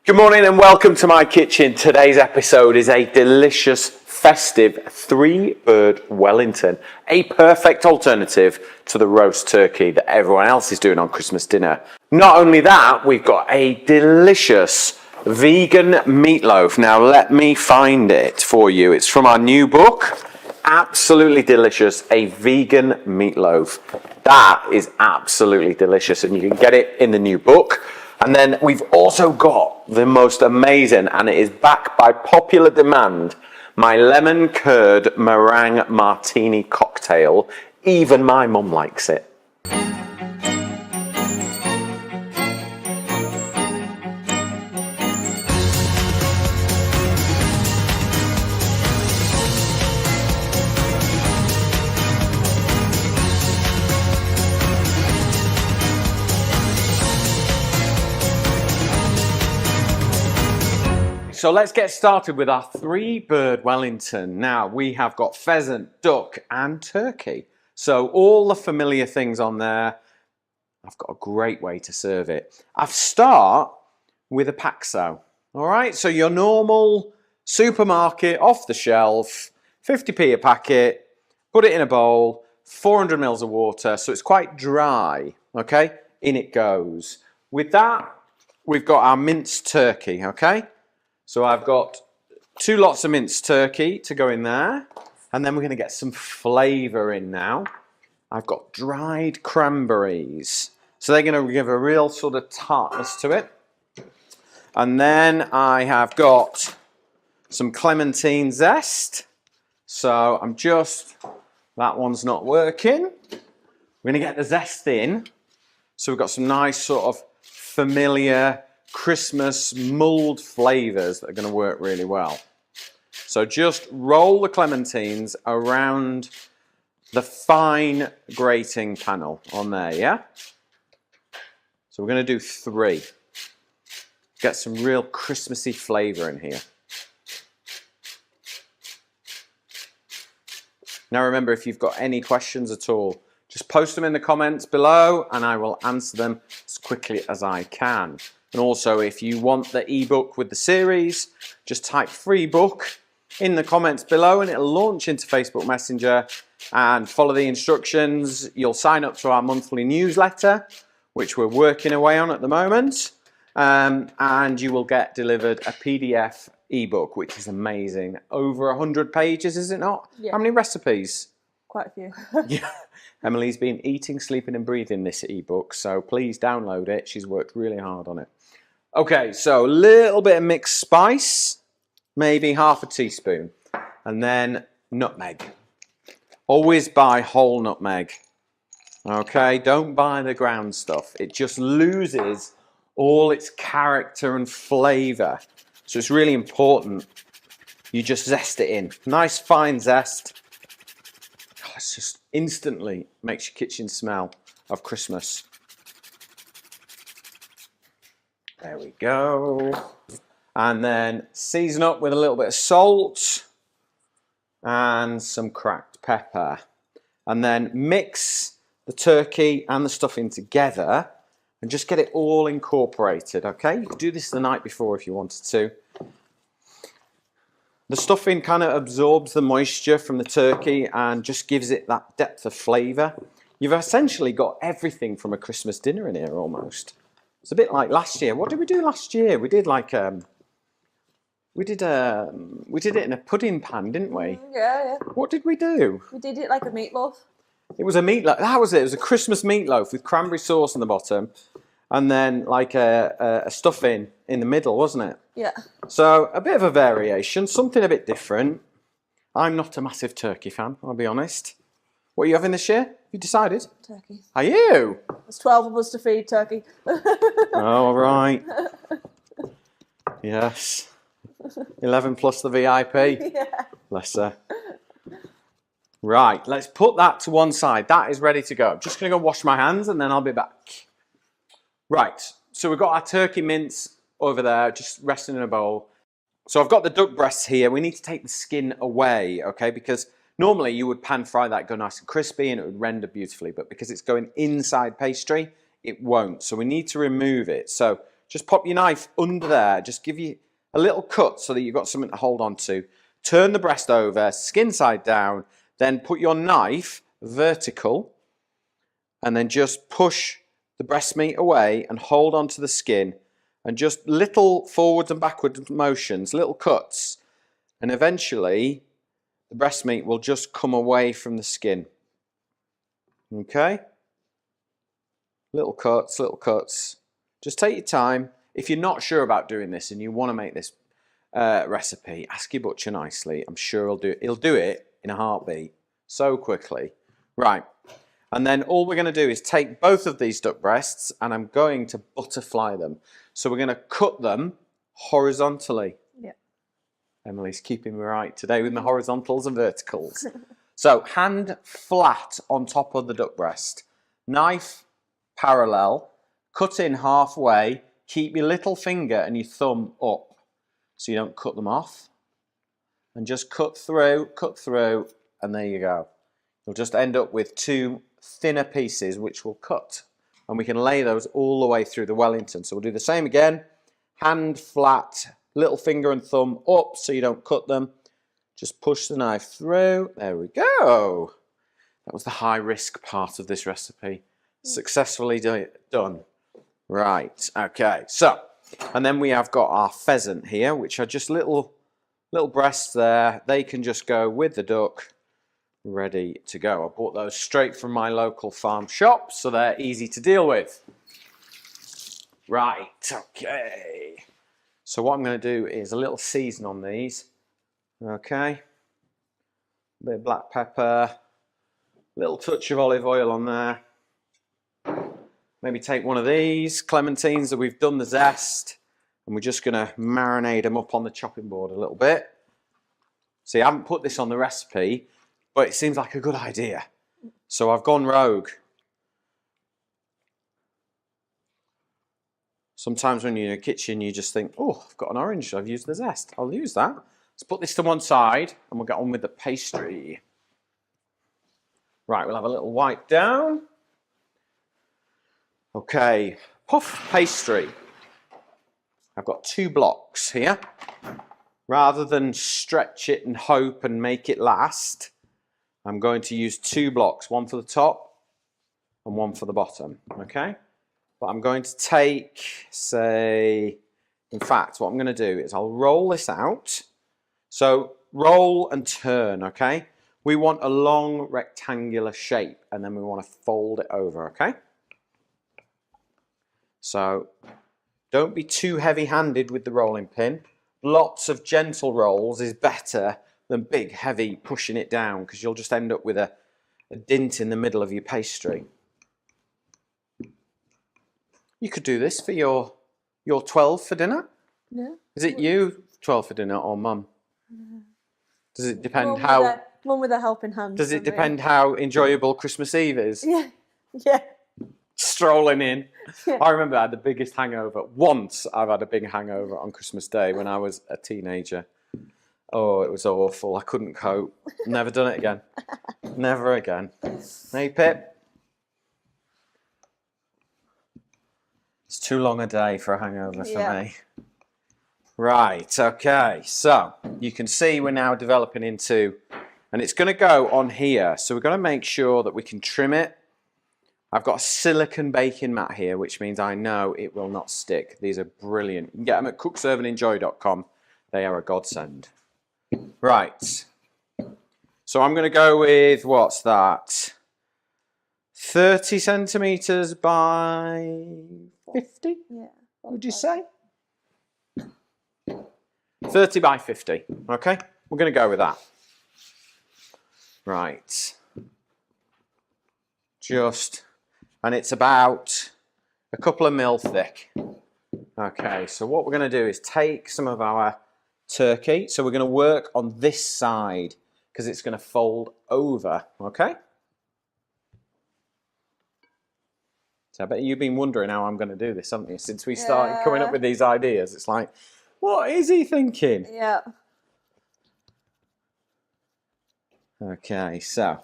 Good morning and welcome to my kitchen. Today's episode is a delicious festive 3-bird Wellington, a perfect alternative to the roast turkey that everyone else is doing on Christmas dinner. Not only that, we've got a delicious vegan meatloaf. Now let me find it for you. It's from our new book. Absolutely delicious, a vegan meatloaf. That is absolutely delicious, and you can get it in the new book. And then we've also got the most amazing, and it is backed by popular demand, my lemon curd meringue martini cocktail. Even my mum likes it. So let's get started with our 3-bird Wellington. Now we have got pheasant, duck and turkey. So all the familiar things on there. I've got a great way to serve it. I start with a paxo. All right, so your normal supermarket off the shelf, 50p a packet, put it in a bowl, 400 mils of water, so it's quite dry, okay? In it goes. With that, we've got our minced turkey, okay? So I've got 2 lots of minced turkey to go in there, and then we're going to get some flavour in now. I've got dried cranberries, so they're going to give a real sort of tartness to it. And then I have got some clementine zest, so that one's not working. We're going to get the zest in, so we've got some nice sort of familiar Christmas mulled flavours that are going to work really well. So just roll the clementines around the fine grating panel on there, yeah? So we're going to do 3. Get some real Christmassy flavour in here. Now remember, if you've got any questions at all, just post them in the comments below and I will answer them as quickly as I can. And also, if you want the ebook with the series, just type free book in the comments below and it'll launch into Facebook Messenger, and follow the instructions. You'll sign up to our monthly newsletter, which we're working away on at the moment, and you will get delivered a PDF ebook, which is amazing. Over 100 pages, is it not? Yeah. How many recipes? Quite a few. Yeah. Emily's been eating, sleeping and breathing this ebook, so please download it. She's worked really hard on it. Okay, so a little bit of mixed spice, maybe half a teaspoon, and then nutmeg. Always buy whole nutmeg. Okay, don't buy the ground stuff. It just loses all its character and flavour. So it's really important you just zest it in. Nice fine zest. Oh, it's just instantly makes your kitchen smell of Christmas. There we go. And then season up with a little bit of salt and some cracked pepper. And then mix the turkey and the stuffing together and just get it all incorporated, okay? You could do this the night before if you wanted to. The stuffing kind of absorbs the moisture from the turkey and just gives it that depth of flavour. You've essentially got everything from a Christmas dinner in here almost. It's a bit like last year. What did we do last year? We did like we did it in a pudding pan, didn't we? Yeah. What did we do? We did it like a meatloaf. It was a meatloaf. That was it. It was a Christmas meatloaf with cranberry sauce on the bottom, and then like a stuffing in the middle, wasn't it? Yeah. So a bit of a variation, something a bit different. I'm not a massive turkey fan, I'll be honest. What are you having this year? Have you decided? Turkey. Are you? There's 12 of us to feed turkey. All right. Yes. 11 plus the VIP. Yeah. Bless her. Right, let's put that to one side. That is ready to go. I'm just going to go wash my hands and then I'll be back. Right, so we've got our turkey mince over there, just resting in a bowl. So I've got the duck breasts here. We need to take the skin away, okay? Because normally you would pan fry that, go nice and crispy, and it would render beautifully. But because it's going inside pastry, it won't. So we need to remove it. So just pop your knife under there. Just give you a little cut so that you've got something to hold on to. Turn the breast over, skin side down, then put your knife vertical and then just push the breast meat away and hold on to the skin and just little forwards and backwards motions, little cuts, and eventually the breast meat will just come away from the skin. Okay? Little cuts, little cuts. Just take your time. If you're not sure about doing this and you want to make this recipe, ask your butcher nicely. I'm sure he'll do it in a heartbeat so quickly. Right. And then all we're going to do is take both of these duck breasts and I'm going to butterfly them. So we're going to cut them horizontally. Yeah. Emily's keeping me right today with my horizontals and verticals. So hand flat on top of the duck breast. Knife parallel. Cut in halfway. Keep your little finger and your thumb up so you don't cut them off. And just cut through, and there you go. You'll just end up with two thinner pieces which will cut. And we can lay those all the way through the Wellington. So we'll do the same again. Hand flat, little finger and thumb up so you don't cut them. Just push the knife through. There we go. That was the high risk part of this recipe. Successfully done. Right, okay. So, and then we have got our pheasant here, which are just little breasts there. They can just go with the duck. Ready to go. I bought those straight from my local farm shop, so they're easy to deal with. Right, okay. So what I'm going to do is a little season on these. Okay. A bit of black pepper, little touch of olive oil on there. Maybe take one of these clementines that we've done the zest, and we're just going to marinate them up on the chopping board a little bit. See, I haven't put this on the recipe, but it seems like a good idea. So I've gone rogue. Sometimes when you're in the kitchen, you just think, oh, I've got an orange, I've used the zest. I'll use that. Let's put this to one side and we'll get on with the pastry. Right, we'll have a little wipe down. Okay, puff pastry. I've got 2 blocks here. Rather than stretch it and hope and make it last, I'm going to use 2 blocks, one for the top and one for the bottom, okay? But I'm going to take, say, in fact, what I'm going to do is I'll roll this out. So roll and turn, okay? We want a long rectangular shape and then we want to fold it over, okay? So don't be too heavy-handed with the rolling pin. Lots of gentle rolls is better than big, heavy pushing it down because you'll just end up with a dint in the middle of your pastry. You could do this for your 12 for dinner. Yeah. Is it you 12 for dinner or mum? Does it depend One how? One with a helping hand. Does it depend how enjoyable Christmas Eve is? Yeah. Yeah. Strolling in. Yeah. I remember I had the biggest hangover. Once I've had a big hangover on Christmas Day when I was a teenager. Oh, it was awful. I couldn't cope. Never done it again. Never again. Hey, Pip. It's too long a day for a hangover for me. Right, okay. So you can see we're now developing into, and it's going to go on here. So we're going to make sure that we can trim it. I've got a silicone baking mat here, which means I know it will not stick. These are brilliant. You can get them at cookservandenjoy.com. They are a godsend. Right. So I'm going to go with, what's that? 30 centimetres by 50? Yeah. Would you say? 30 by 50. Okay, we're going to go with that. Right. And it's about a couple of mil thick. Okay, so what we're going to do is take some of our turkey. So we're going to work on this side because it's going to fold over. Okay. So I bet you've been wondering how I'm going to do this, haven't you? Since we started coming up with these ideas, it's like, what is he thinking? Yeah. Okay, so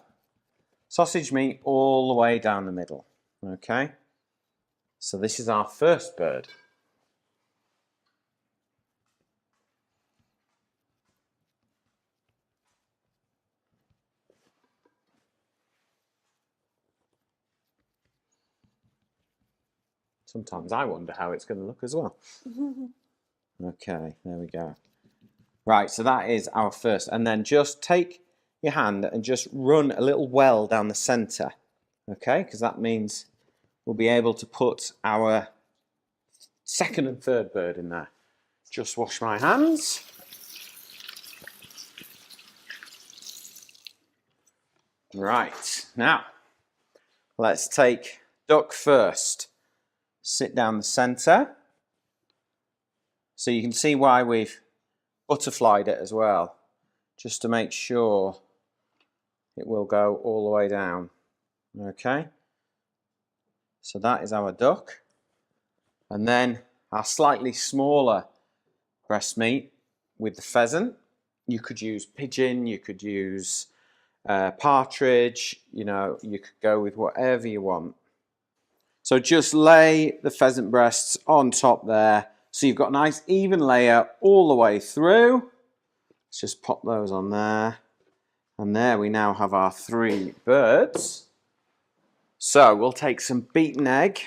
sausage meat all the way down the middle. Okay, so this is our first bird. Sometimes I wonder how it's going to look as well. Okay, there we go. Right, so that is our first. And then just take your hand and just run a little well down the centre. Okay, because that means we'll be able to put our second and third bird in there. Just wash my hands. Right, now let's take duck first. Sit down the centre. So you can see why we've butterflied it as well, just to make sure it will go all the way down. Okay, so that is our duck. And then our slightly smaller breast meat with the pheasant. You could use pigeon, you could use partridge, you know, you could go with whatever you want. So just lay the pheasant breasts on top there. So you've got a nice even layer all the way through. Let's just pop those on there. And there we now have our 3 birds. So we'll take some beaten egg.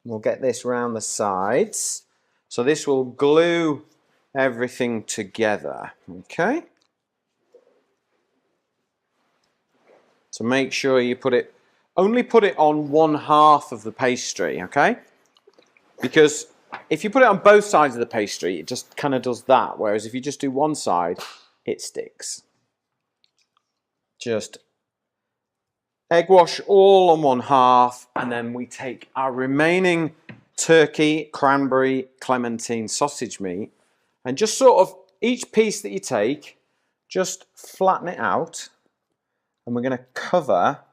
We'll get this round the sides. So this will glue everything together, okay? So make sure you only put it on 1/2 of the pastry, okay? Because if you put it on both sides of the pastry, it just kind of does that. Whereas if you just do one side, it sticks. Just egg wash all on 1/2, and then we take our remaining turkey, cranberry, clementine sausage meat, and just sort of each piece that you take, just flatten it out, and we're going to cover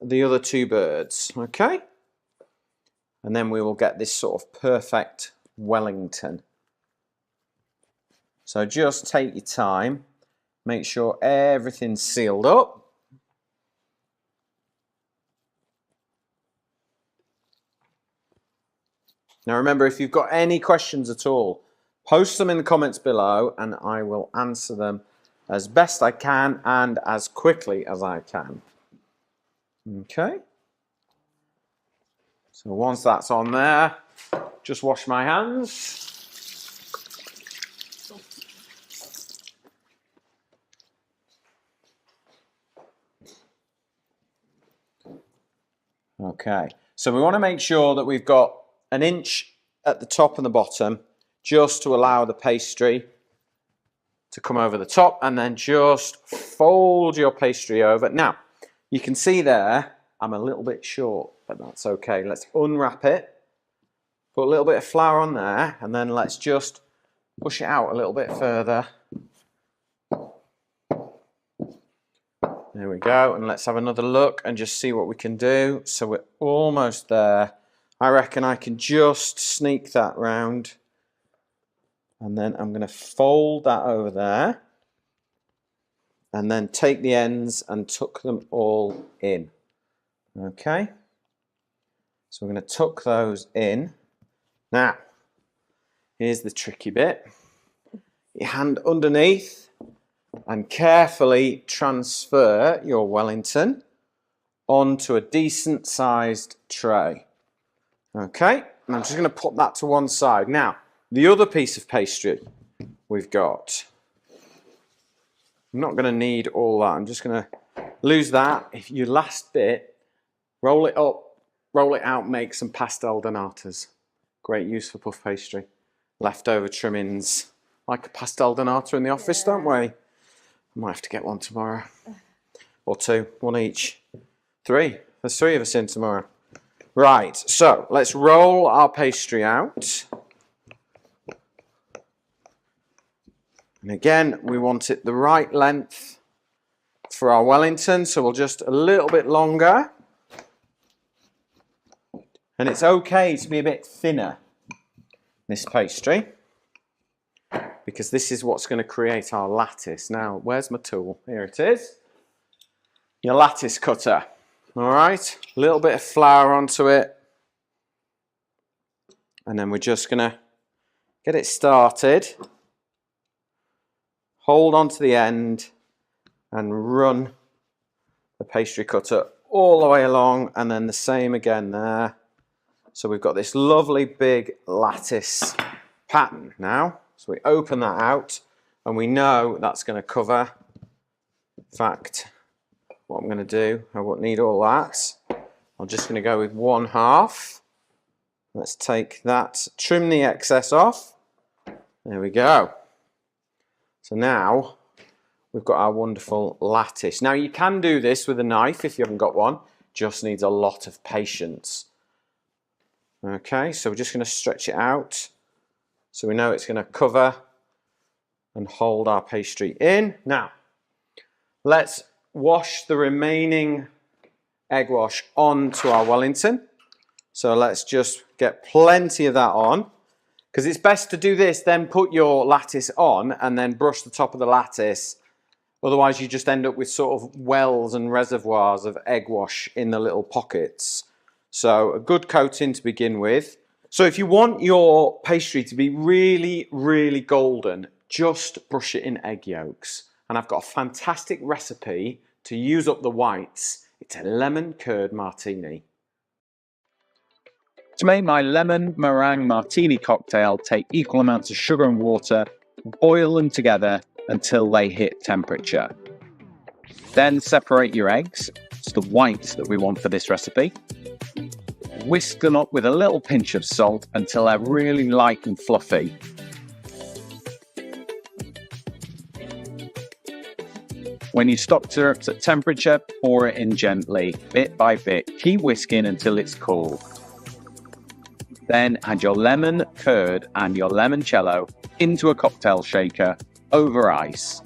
the other 2 birds, okay? And then we will get this sort of perfect Wellington. So just take your time, make sure everything's sealed up. Now remember, if you've got any questions at all, post them in the comments below and I will answer them as best I can and as quickly as I can. Okay. So once that's on there, just wash my hands. Okay, so we want to make sure that we've got 1 inch at the top and the bottom, just to allow the pastry to come over the top, and then just fold your pastry over. Now, you can see there, I'm a little bit short, but that's okay. Let's unwrap it, put a little bit of flour on there, and then let's just push it out a little bit further. There we go, and let's have another look and just see what we can do. So we're almost there. I reckon I can just sneak that round, and then I'm going to fold that over there, and then take the ends and tuck them all in. Okay, so we're going to tuck those in. Now, here's the tricky bit. Your hand underneath and carefully transfer your Wellington onto a decent sized tray. Okay, and I'm just going to put that to one side. Now, the other piece of pastry we've got, I'm not going to need all that. I'm just going to lose that. If your last bit, roll it up, roll it out, make some pastel donatas. Great use for puff pastry. Leftover trimmings. Like a pastel donata in the office, don't we? I might have to get one tomorrow. Or 2, 1 each. 3. There's 3 of us in tomorrow. Right, so let's roll our pastry out. And again, we want it the right length for our Wellington, so we'll just a little bit longer. And it's okay to be a bit thinner, this pastry, because this is what's going to create our lattice. Now, where's my tool? Here it is. Your lattice cutter. All right, a little bit of flour onto it. And then we're just going to get it started. Hold on to the end and run the pastry cutter all the way along, and then the same again there. So we've got this lovely big lattice pattern now. So we open that out and we know that's going to cover. In fact, what I'm going to do, I won't need all that. I'm just going to go with 1/2. Let's take that, trim the excess off. There we go. So now we've got our wonderful lattice. Now you can do this with a knife if you haven't got one. Just needs a lot of patience. Okay, so we're just going to stretch it out so we know it's going to cover and hold our pastry in. Now, let's wash the remaining egg wash onto our Wellington. So let's just get plenty of that on, because it's best to do this, then put your lattice on and then brush the top of the lattice. Otherwise you just end up with sort of wells and reservoirs of egg wash in the little pockets. So a good coating to begin with. So if you want your pastry to be really, really golden, just brush it in egg yolks. And I've got a fantastic recipe to use up the whites. It's a lemon curd martini. To make my lemon meringue martini cocktail, take equal amounts of sugar and water, boil them together until they hit temperature. Then separate your eggs. It's the whites that we want for this recipe. Whisk them up with a little pinch of salt until they're really light and fluffy. When you stop syrups at temperature, pour it in gently, bit by bit. Keep whisking until it's cool. Then add your lemon curd and your limoncello into a cocktail shaker over ice.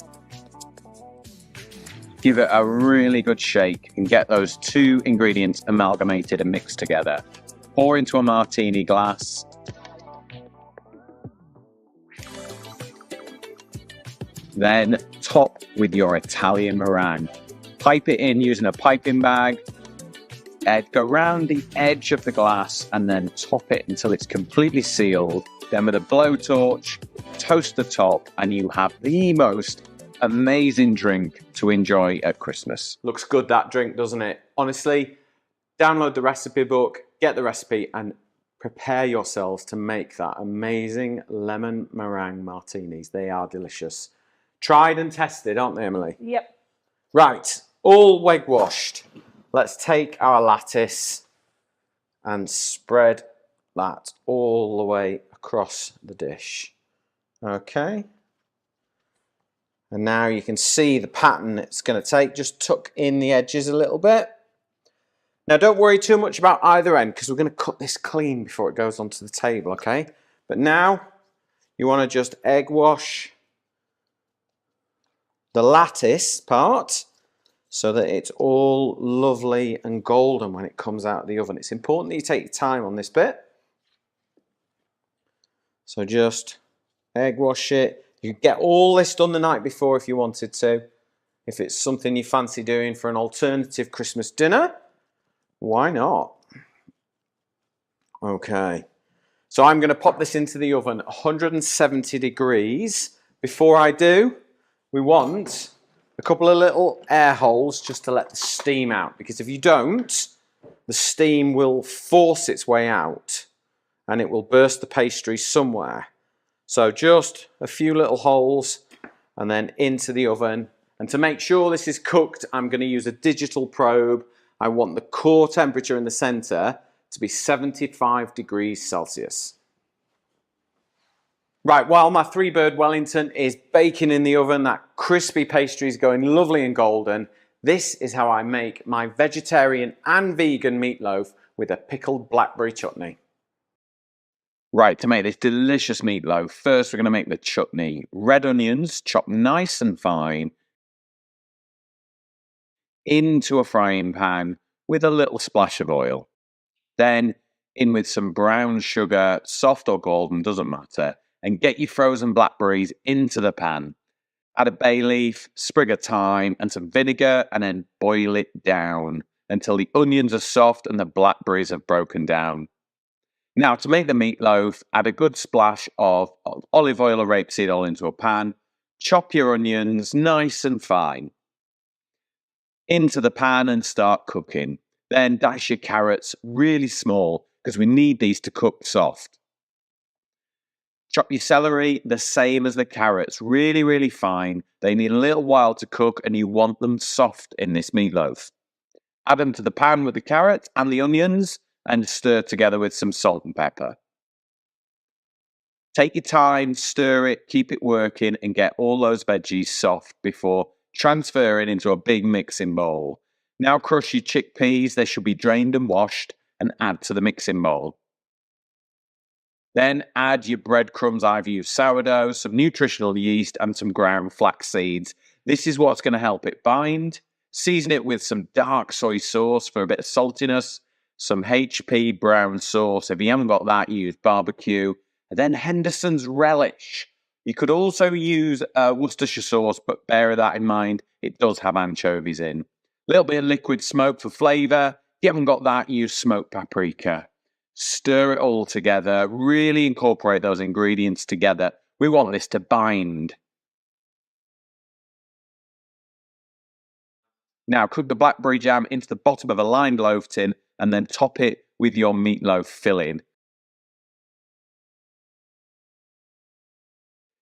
Give it a really good shake and get those two ingredients amalgamated and mixed together. Pour into a martini glass. Then top with your Italian meringue. Pipe it in using a piping bag. Go round the edge of the glass and then top it until it's completely sealed. Then with a blowtorch, toast the top and you have the most amazing drink to enjoy at Christmas. Looks good, that drink, doesn't it? Honestly, download the recipe book, get the recipe and prepare yourselves to make that amazing lemon meringue martinis. They are delicious. Tried and tested, aren't they, Emily? Yep. Right, all egg washed. Let's take our lattice and spread that all the way across the dish. Okay. And now you can see the pattern it's going to take. Just tuck in the edges a little bit. Now don't worry too much about either end because we're going to cut this clean before it goes onto the table, okay? But now you want to just egg wash the lattice part so that it's all lovely and golden when it comes out of the oven. It's important that you take your time on this bit. So just egg wash it. You could get all this done the night before if you wanted to. If it's something you fancy doing for an alternative Christmas dinner, why not? Okay, so I'm going to pop this into the oven 170 degrees. Before I do, we want a couple of little air holes just to let the steam out, because if you don't, the steam will force its way out and it will burst the pastry somewhere. So just a few little holes and then into the oven. And to make sure this is cooked, I'm going to use a digital probe. I want the core temperature in the center to be 75 degrees Celsius. Right, while my 3-bird Wellington is baking in the oven, that crispy pastry is going lovely and golden, this is how I make my vegetarian and vegan meatloaf with a pickled blackberry chutney. Right, to make this delicious meatloaf, first we're going to make the chutney. Red onions, chopped nice and fine, into a frying pan with a little splash of oil. Then in with some brown sugar, soft or golden, doesn't matter, and get your frozen blackberries into the pan. Add a bay leaf, sprig of thyme, and some vinegar, and then boil it down until the onions are soft and the blackberries have broken down. Now, to make the meatloaf, add a good splash of olive oil or rapeseed oil into a pan. Chop your onions nice and fine into the pan and start cooking. Then dice your carrots really small because we need these to cook soft. Chop your celery the same as the carrots, really, really fine. They need a little while to cook and you want them soft in this meatloaf. Add them to the pan with the carrots and the onions and stir together with some salt and pepper. Take your time, stir it, keep it working and get all those veggies soft before transferring into a big mixing bowl. Now crush your chickpeas, they should be drained and washed, and add to the mixing bowl. Then add your breadcrumbs. I've used sourdough, some nutritional yeast, and some ground flax seeds. This is what's going to help it bind. Season it with some dark soy sauce for a bit of saltiness, some HP brown sauce. If you haven't got that, use barbecue. And then Henderson's relish. You could also use Worcestershire sauce, but bear that in mind, it does have anchovies in. A little bit of liquid smoke for flavour. If you haven't got that, use smoked paprika. Stir it all together, really incorporate those ingredients together. We want this to bind. Now cook the blackberry jam into the bottom of a lined loaf tin and then top it with your meatloaf filling.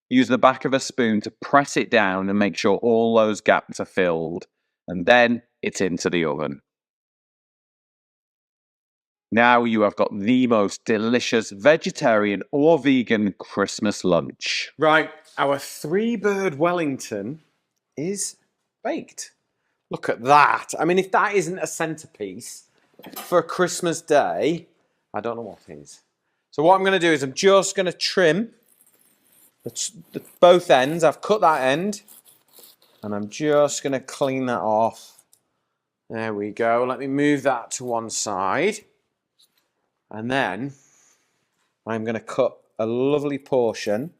Use the back of a spoon to press it down and make sure all those gaps are filled. And then it's into the oven. Now you have got the most delicious vegetarian or vegan Christmas lunch. Right, our 3-bird Wellington is baked. Look at that. I mean, if that isn't a centerpiece for a Christmas day, I don't know what is. So what I'm going to do is I'm just going to trim both ends. I've cut that end and I'm just going to clean that off. There we go. Let me move that to one side. And then I'm going to cut a lovely portion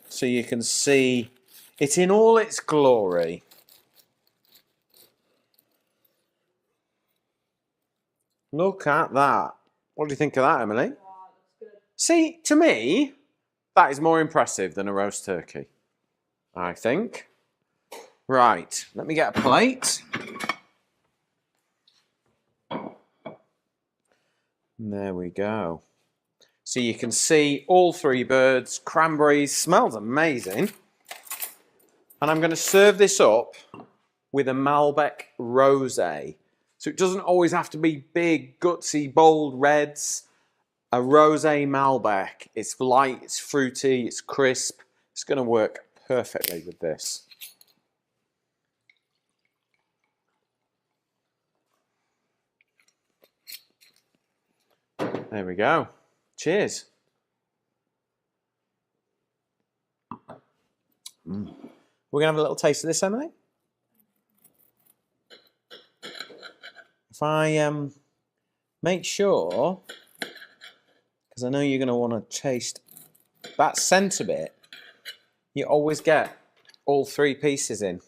so you can see it in all its glory. Look at that. What do you think of that, Emily? Wow, that's good. See, to me, that is more impressive than a roast turkey, I think. Right, let me get a plate. And there we go. So you can see all 3 birds, cranberries, smells amazing. And I'm going to serve this up with a Malbec rosé. So it doesn't always have to be big, gutsy, bold reds. A rosé Malbec. It's light, it's fruity, it's crisp. It's going to work perfectly with this. There we go. Cheers. We're going to have a little taste of this, Emily. If I make sure, because I know you're going to want to taste that centre bit, you always get all 3 pieces in.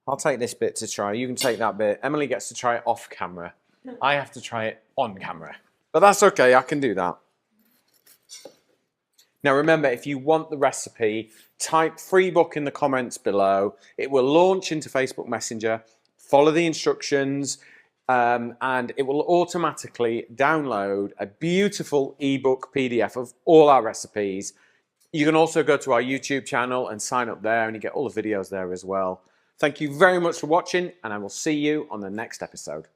I'll take this bit to try. You can take that bit. Emily gets to try it off camera. I have to try it on camera. But that's okay, I can do that. Now remember, if you want the recipe, type free book in the comments below. It will launch into Facebook Messenger. Follow the instructions. And it will automatically download a beautiful ebook PDF of all our recipes. You can also go to our YouTube channel and sign up there and you get all the videos there as well. Thank you very much for watching and I will see you on the next episode.